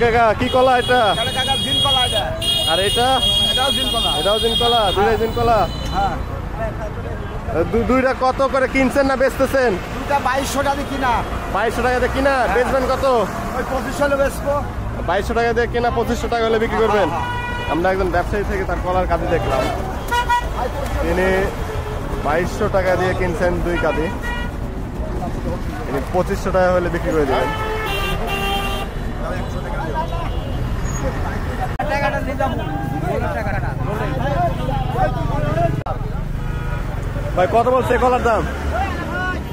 কাকা কি কলা এটা? জিন কলা এটা। আর এটা? এটাও জিন কলা। এটাও জিন কলা, দুইটাই জিন কলা। হ্যাঁ। দুইটা কত করে কিনছেন না বেচতেছেন? দুটা 2200 টাকা কিনা। 2200 টাকা দিয়ে কিনা, বেচবেন কত? ওই 2500 হলে বেচবো। 2200 টাকা দিয়ে কিনা 2500 টাকা হলে বিক্রি করবেন। আমরা একজন ব্যবসায়ী থেকে তার কলার কাঁদি দেখলাম, তিনি 2200 টাকা দিয়ে কিনছেন দুই কাঁদি, তিনি 2500 টাকা হলে বিক্রি করে দেবেন। ভাই কত বলছে কলার দাম?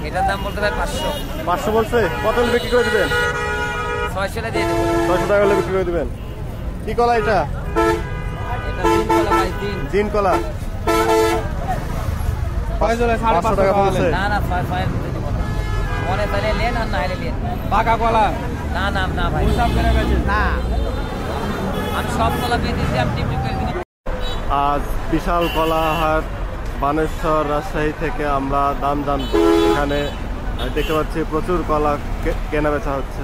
এটার দাম বলতে ভাই 500। 500 বলছে, কত হলে বিক্রি করে দিবেন? 600 টাকা দিয়ে দেবো। 600 টাকা হলে বিক্রি করে দিবেন। কি কলা এটা? এটা জিন কলা ভাই, জিন কলা। 500 টাকা বলছে। না না 5 দিয়ে দেবো না। মনে তাহলে নেন আর না হলে নেন। পাকা কলা। না না না ভাই, সব করে বেচেন। না আমি সব কলা পেয়ে দিচ্ছি, আমি টিপি করে দিচ্ছি। আজ বিশাল কলা হাট বানেশ্বর রাজশাহী থেকে আমরা দাম জানবো। এখানে দেখতে পাচ্ছি প্রচুর কলা কেনা বেচা হচ্ছে।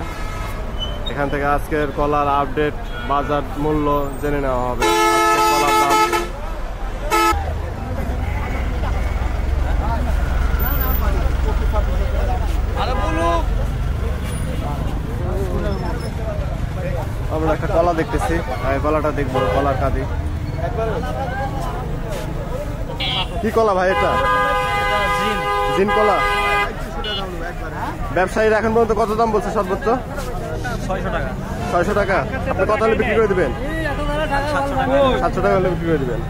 এখান থেকে আজকের কলার আপডেট বাজার মূল্য জেনে নেওয়া হবে। আজকের কলার দাম আমরা একটা কলা দেখতেছি, কলাটা দেখবো, কলার কাঁদি। কি কলা ভাই এটা? জিন কলা। ব্যবসায়ীরা এখন পর্যন্ত কত দাম বলছে সর্বোচ্চ? 600 টাকা। 600 টাকা। আপনি কত হলে বিক্রি করে দিবেন? 700 টাকা হলে বিক্রি করে দিবেন।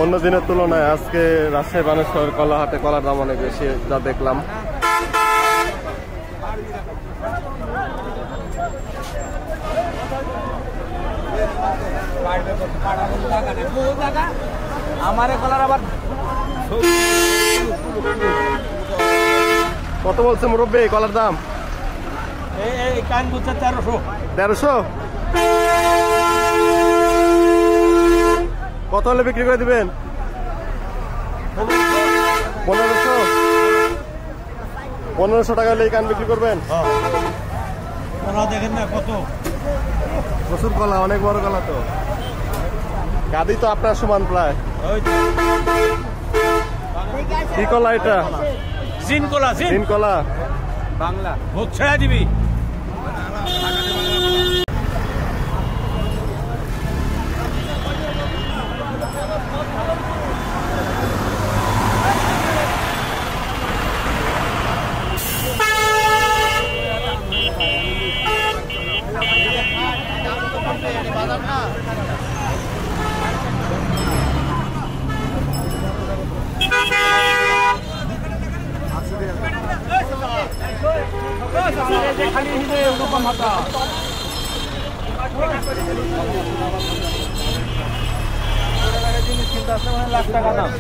অন্য দিনের তুলনায় আজকে রাজশাহী বানেশ্বর কলা হাটে কলার দাম অনেক বেশি, যা দেখলাম। আমারে কলার আবার কত বলছে মুরব্বী কলার দাম? এই কান বলছে 1300। 1300? কত হলে বিক্রি করে দিবেন? 1500? 1500 টাকা হলে এই কান বিক্রি করবেন? কলা দেখেন না কত প্রচুর কলা, অনেক বড় কলা তো। কাঁদি তো আপনার সমান প্রায়। কি কলা এটা? জিন কলা। জিন কলা। বাংলা ভোট ছেড়া দিবি। খালি ওরকম হাতা জিনিস কিনতে আসলে মানে লাখ টাকা দাম।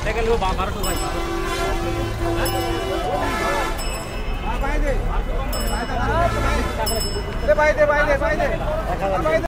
দেখে লো 1200 ভাই। ভাই দে ভাই দে ভাই দে।